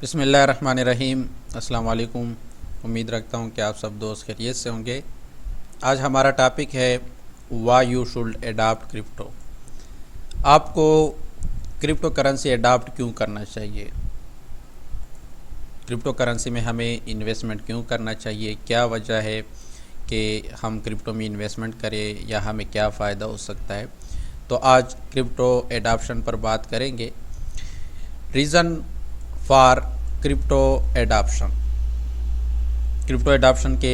बिस्मिल्लाहिर्रहमानिर्रहीम। अस्सलाम वालेकुम। उम्मीद रखता हूँ कि आप सब दोस्त खैरियत से होंगे। आज हमारा टॉपिक है why you should adopt crypto. आपको क्रिप्टो करेंसी अडॉप्ट क्यों करना चाहिए, क्रिप्टो करेंसी में हमें इन्वेस्टमेंट क्यों करना चाहिए, क्या वजह है कि हम क्रिप्टो में इन्वेस्टमेंट करें या हमें क्या फ़ायदा हो सकता है। तो आज क्रिप्टो एडॉप्शन पर बात करेंगे। Reason for crypto adoption, crypto adoption के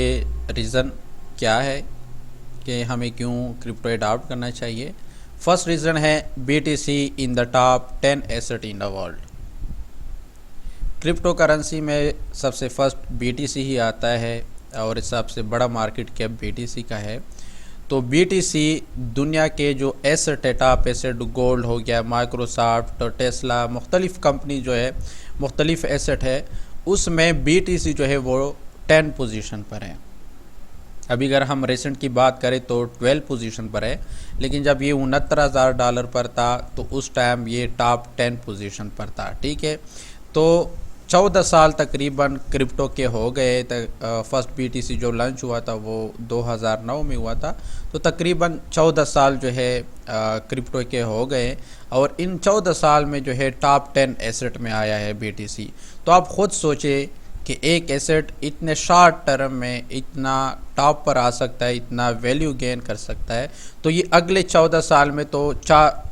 रीज़न क्या है कि हमें क्यों क्रिप्टो एडॉप्ट करना चाहिए। फर्स्ट रीज़न है BTC in the top 10 asset in the world. Crypto currency में सबसे फर्स्ट BTC ही आता है और सबसे बड़ा मार्केट कैप BTC का है। तो BTC दुनिया के जो एसेट है, टॉप एसेट, गोल्ड हो गया, माइक्रोसॉफ्ट, टेस्ला, मुख्तलिफ़ कंपनी जो है, मुख्तलिफ़ एसेट है, उसमें BTC जो है वो 10 पोजीशन पर है। अभी अगर हम रिसेंट की बात करें तो 12 पोजीशन पर है, लेकिन जब ये $69,000 पर था तो उस टाइम ये टॉप 10 पोजीशन पर था। ठीक है, तो 14 साल तकरीबन क्रिप्टो के हो गए। फर्स्ट BTC जो लॉन्च हुआ था वो 2009 में हुआ था, तो तकरीबन 14 साल जो है क्रिप्टो के हो गए और इन 14 साल में जो है टॉप 10 एसेट में आया है BTC। तो आप ख़ुद सोचें कि एक एसेट इतने शॉर्ट टर्म में इतना टॉप पर आ सकता है, इतना वैल्यू गेन कर सकता है, तो ये अगले 14 साल में तो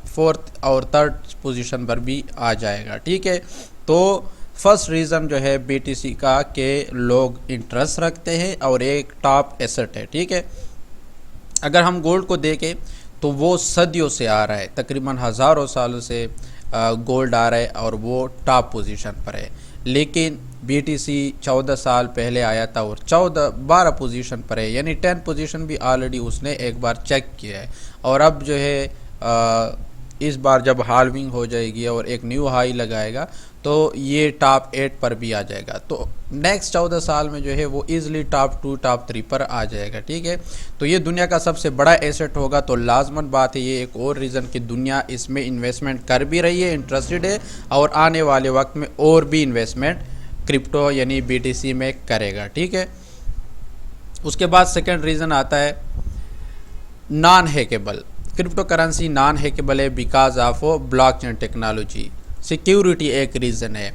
फोर्थ और थर्ड पोजीशन पर भी आ जाएगा। ठीक है, तो फर्स्ट रीज़न जो है BTC का कि लोग इंटरेस्ट रखते हैं और एक टॉप एसेट है। ठीक है, अगर हम गोल्ड को देखें तो वो सदियों से आ रहा है, तकरीबन हज़ारों सालों से गोल्ड आ रहा है और वो टॉप पोजीशन पर है। लेकिन BTC 14 साल पहले आया था और 12 पोजीशन पर है, यानी 10 पोजीशन भी ऑलरेडी उसने एक बार चेक किया है। और अब जो है इस बार जब हाल्विंग हो जाएगी और एक न्यू हाई लगाएगा तो ये टॉप 8 पर भी आ जाएगा। तो नेक्स्ट 14 साल में जो है वो ईज़िली टॉप 2, टॉप 3 पर आ जाएगा। ठीक है, तो ये दुनिया का सबसे बड़ा एसेट होगा। तो लाजमन बात है, ये एक और रीज़न कि दुनिया इसमें इन्वेस्टमेंट कर भी रही है, इंटरेस्टेड है और आने वाले वक्त में और भी इन्वेस्टमेंट क्रिप्टो यानी BTC में करेगा। ठीक है, उसके बाद सेकेंड रीज़न आता है non hackable. Crypto currency non hackable है because of blockchain technology. Security एक रीज़न है।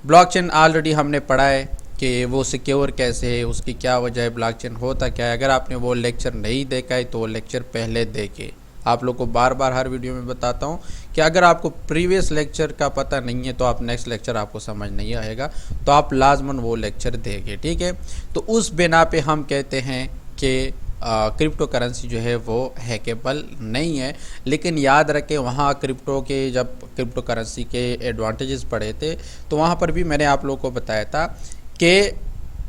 ब्लॉकचेन ऑलरेडी हमने पढ़ा है कि वो सिक्योर कैसे है, उसकी क्या वजह है, ब्लॉकचेन होता क्या है। अगर आपने वो लेक्चर नहीं देखा है तो वो लेक्चर पहले देखें। आप लोग को बार बार हर वीडियो में बताता हूँ कि अगर आपको प्रीवियस लेक्चर का पता नहीं है तो आप नेक्स्ट लेक्चर आपको समझ नहीं आएगा, तो आप लाजमन वो लेक्चर देखें। ठीक है, तो उस बिना पे हम कहते हैं कि क्रिप्टो करेंसी जो है वो हैकेबल नहीं है। लेकिन याद रखें, वहाँ क्रिप्टो के जब क्रिप्टो करेंसी के एडवांटेजेस पढ़े थे तो वहाँ पर भी मैंने आप लोगों को बताया था कि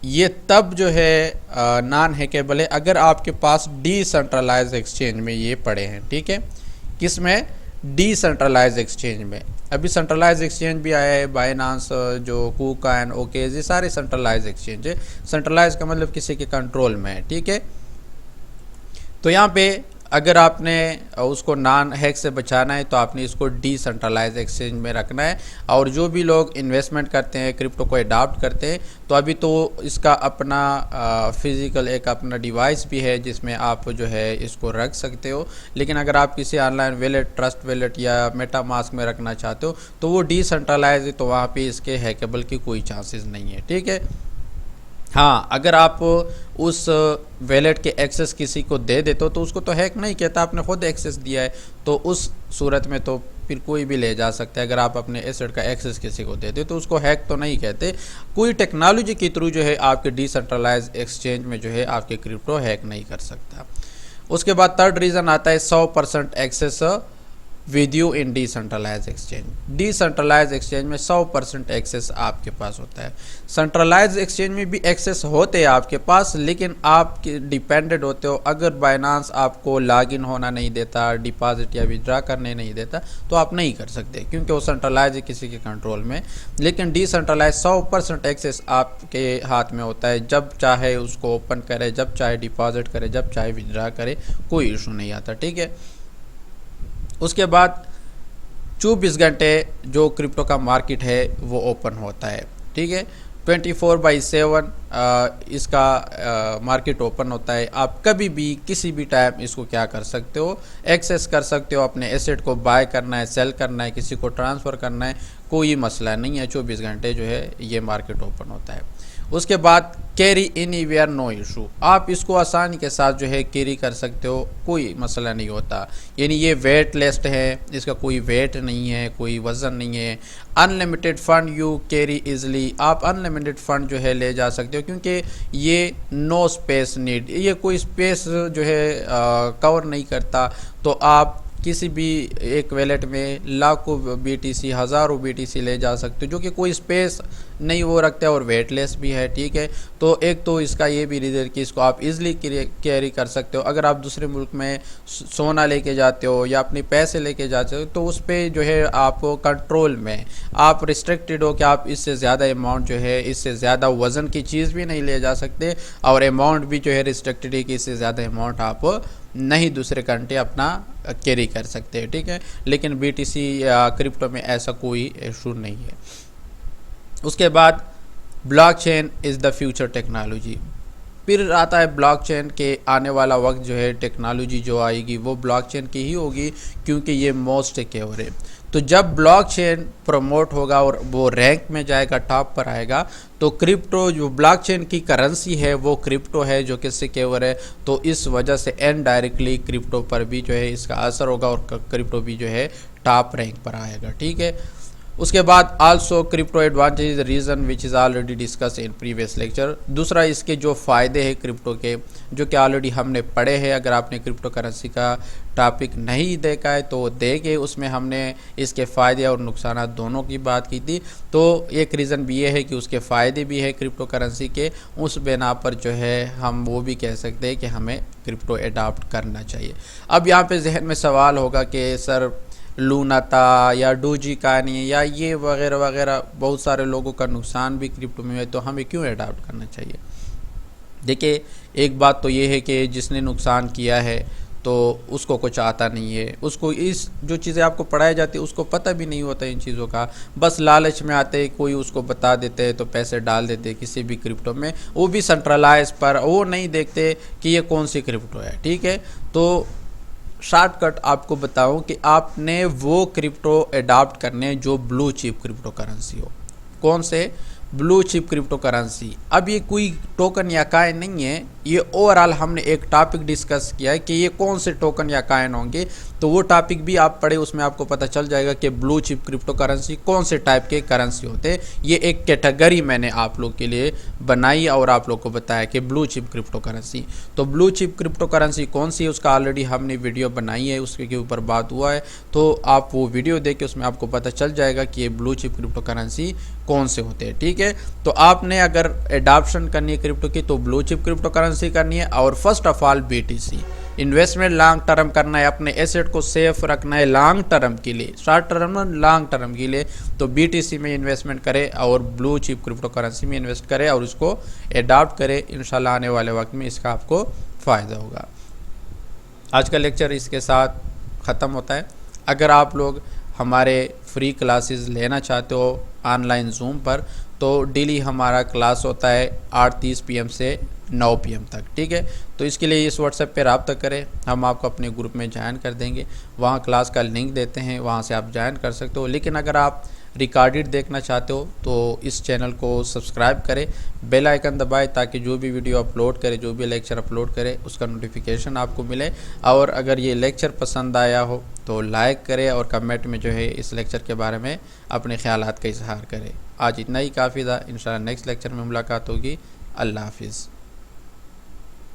ये तब जो है नॉन हैकेबल है अगर आपके पास डिसेंट्रलाइज एक्सचेंज में ये पड़े हैं। ठीक है, किस में? डिसेंट्रलाइज एक्सचेंज में। अभी सेंट्रलाइज एक्सचेंज भी आया है, बाइनांस, जो KuCoin, OKX, ये सारे सेंट्रलाइज एक्सचेंज है। सेंट्रलाइज का मतलब किसी के कंट्रोल में है। ठीक है, तो यहाँ पे अगर आपने उसको नॉन हैक से बचाना है तो आपने इसको डिसेंट्रलाइज एक्सचेंज में रखना है। और जो भी लोग इन्वेस्टमेंट करते हैं, क्रिप्टो को अडॉप्ट करते हैं, तो अभी तो इसका अपना फिज़िकल एक अपना डिवाइस भी है जिसमें आप जो है इसको रख सकते हो। लेकिन अगर आप किसी ऑनलाइन वैलेट, ट्रस्ट वैलेट या मेटामास्क में रखना चाहते हो तो वो डिसेंट्रलाइज है, तो वहाँ पर इसके हैकेबल की कोई चांसेस नहीं है। ठीक है, हाँ, अगर आप उस वैलेट के एक्सेस किसी को दे देते हो तो उसको तो हैक नहीं कहता, आपने खुद एक्सेस दिया है, तो उस सूरत में तो फिर कोई भी ले जा सकता है। अगर आप अपने एसेट का एक्सेस किसी को देते तो उसको हैक तो नहीं कहते। कोई टेक्नोलॉजी के थ्रू जो है आपके डिसेंट्रलाइज एक्सचेंज में जो है आपके क्रिप्टो हैक नहीं कर सकता। उसके बाद थर्ड रीज़न आता है 100% access with you in decentralize exchange. Decentralize exchange में 100% एक्सेस आपके पास होता है। सेंट्रलाइज एक्सचेंज में भी एक्सेस होते हैं आपके पास, लेकिन आप डिपेंडेंट होते हो। अगर बाइनांस आपको लॉगिन होना नहीं देता, डिपॉजिट या विड्रा करने नहीं देता, तो आप नहीं कर सकते क्योंकि वो सेंट्रलाइज है, किसी के कंट्रोल में। लेकिन डिसेंट्रलाइज 100% एक्सेस आपके हाथ में होता है, जब चाहे उसको ओपन करे, जब चाहे डिपॉजिट करे, जब चाहे विड्रा करे, कोई इशू नहीं आता। ठीक है, उसके बाद 24 घंटे जो क्रिप्टो का मार्केट है वो ओपन होता है। ठीक है। 24/7 इसका मार्केट ओपन होता है। आप कभी भी किसी भी टाइम इसको क्या कर सकते हो, एक्सेस कर सकते हो। अपने एसेट को बाय करना है, सेल करना है, किसी को ट्रांसफ़र करना है, कोई मसला नहीं है। 24 घंटे जो है ये मार्केट ओपन होता है। उसके बाद कैरी एनीवेयर नो इशू, आप इसको आसानी के साथ जो है कैरी कर सकते हो, कोई मसला नहीं होता। यानी ये वेट लिस्ट है, इसका कोई वेट नहीं है, कोई वज़न नहीं है। Unlimited fund you carry easily, आप अनलिमिटेड फ़ंड जो है ले जा सकते हो, क्योंकि ये नो स्पेस नीड, ये कोई स्पेस जो है कवर नहीं करता। तो आप किसी भी एक वैलेट में लाखों BTC, हज़ारों BTC ले जा सकते हो, जो कि कोई स्पेस नहीं वो रखता है और वेटलेस भी है, ठीक है। तो एक तो इसका ये भी रीज़न कि इसको आप इजीली कैरी कर सकते हो। अगर आप दूसरे मुल्क में सोना लेके जाते हो या अपने पैसे लेके जाते हो, तो उस पर जो है आप कंट्रोल में, आप रिस्ट्रिक्टेड हो कि आप इससे ज़्यादा अमाउंट जो है, इससे ज़्यादा वज़न की चीज़ भी नहीं ले जा सकते, और अमाउंट भी जो है रिस्ट्रिक्टेड है कि इससे ज़्यादा अमाउंट आप नहीं दूसरे कंट्री अपना कैरी कर सकते हैं, ठीक है। लेकिन BTC या क्रिप्टो में ऐसा कोई इशू नहीं है। उसके बाद blockchain is the future technology, फिर आता है ब्लॉकचेन के आने वाला वक्त जो है, टेक्नोलॉजी जो आएगी वो ब्लॉकचेन की ही होगी, क्योंकि ये मोस्ट सिक्योर है। तो जब ब्लॉकचेन प्रमोट होगा और वो रैंक में जाएगा, टॉप पर आएगा, तो क्रिप्टो जो ब्लॉकचेन की करेंसी है वो क्रिप्टो है जो कि सिक्योर है। तो इस वजह से इनडायरेक्टली क्रिप्टो पर भी जो है इसका असर होगा और क्रिप्टो भी जो है टॉप रैंक पर आएगा, ठीक है। उसके बाद also crypto advantage reason which is already discuss in previous lecture, दूसरा इसके जो फ़ायदे हैं क्रिप्टो के, जो कि ऑलरेडी हमने पढ़े हैं। अगर आपने क्रिप्टो करेंसी का टॉपिक नहीं देखा है तो देखे, उसमें हमने इसके फ़ायदे और नुकसान दोनों की बात की थी। तो एक रीज़न भी ये है कि उसके फ़ायदे भी है क्रिप्टो करेंसी के, उस बिना पर जो है हम वो भी कह सकते हैं कि हमें क्रिप्टो अडॉप्ट करना चाहिए। अब यहाँ पे जहन में सवाल होगा कि सर लूना था या डोजी कॉइन या ये वगैरह वगैरह बहुत सारे लोगों का नुकसान भी क्रिप्टो में है, तो हमें क्यों अडॉप्ट करना चाहिए। देखिए, एक बात तो ये है कि जिसने नुकसान किया है तो उसको कुछ आता नहीं है, उसको इस जो चीज़ें आपको पढ़ाई जाती है उसको पता भी नहीं होता इन चीज़ों का, बस लालच में आते, कोई उसको बता देते हैं तो पैसे डाल देते किसी भी क्रिप्टो में, वो भी सेंट्रलाइज पर, वो नहीं देखते कि ये कौन सी क्रिप्टो है, ठीक है। तो शॉर्टकट आपको बताऊं कि आपने वो क्रिप्टो अडॉप्ट करने जो ब्लू चिप क्रिप्टो करेंसी हो। कौन से? Blue chip crypto currency. अब ये कोई टोकन या कॉइन नहीं है, ये ओवरऑल हमने एक टॉपिक डिस्कस किया है कि ये कौन से टोकन या कॉइन होंगे, तो वो टॉपिक भी आप पढ़े, उसमें आपको पता चल जाएगा कि ब्लू चिप क्रिप्टो करेंसी कौन से टाइप के करेंसी होते हैं। ये एक कैटेगरी मैंने आप लोग के लिए बनाई और आप लोग को बताया कि ब्लू चिप क्रिप्टो करेंसी। तो ब्लू चिप क्रिप्टो करेंसी कौन सी है, उसका ऑलरेडी हमने वीडियो बनाई है, उसके ऊपर बात हुआ है, तो आप वो वीडियो देख के उसमें आपको पता चल जाएगा कि ये ब्लू चिप क्रिप्टो करेंसी कौन से होते हैं, ठीक है। तो आपने अगर एडॉप्शन करनी है क्रिप्टो की तो ब्लू चिप क्रिप्टो करेंसी करनी है, और first of all BTC। Investment long term करना है, अपने एसेट को सेफ रखना है लॉन्ग टर्म के लिए, शॉर्ट टर्म लॉन्ग टर्म के लिए, तो BTC में इन्वेस्टमेंट करें और ब्लू चिप क्रिप्टो करेंसी में इन्वेस्ट करें और उसको एडॉप्ट करें। इंशाल्लाह आने वाले वक्त में इसका आपको फ़ायदा होगा। आज का लेक्चर इसके साथ ख़त्म होता है। अगर आप लोग हमारे फ्री क्लासेस लेना चाहते हो ऑनलाइन जूम पर, तो डेली हमारा क्लास होता है 8:30 PM से 9 PM तक, ठीक है। तो इसके लिए इस व्हाट्सएप पे रब्ता करें, हम आपको अपने ग्रुप में ज्वाइन कर देंगे, वहाँ क्लास का लिंक देते हैं, वहाँ से आप ज्वाइन कर सकते हो। लेकिन अगर आप रिकॉर्डेड देखना चाहते हो तो इस चैनल को सब्सक्राइब करें, बेल आइकन दबाएं, ताकि जो भी वीडियो अपलोड करे, जो भी लेक्चर अपलोड करे, उसका नोटिफिकेशन आपको मिले। और अगर ये लेक्चर पसंद आया हो तो लाइक करें और कमेंट में जो है इस लेक्चर के बारे में अपने ख्यालात का इजहार करें। आज इतना ही काफ़ी था, इंशाल्लाह नेक्स्ट लेक्चर में मुलाकात होगी। अल्लाह हाफिज़।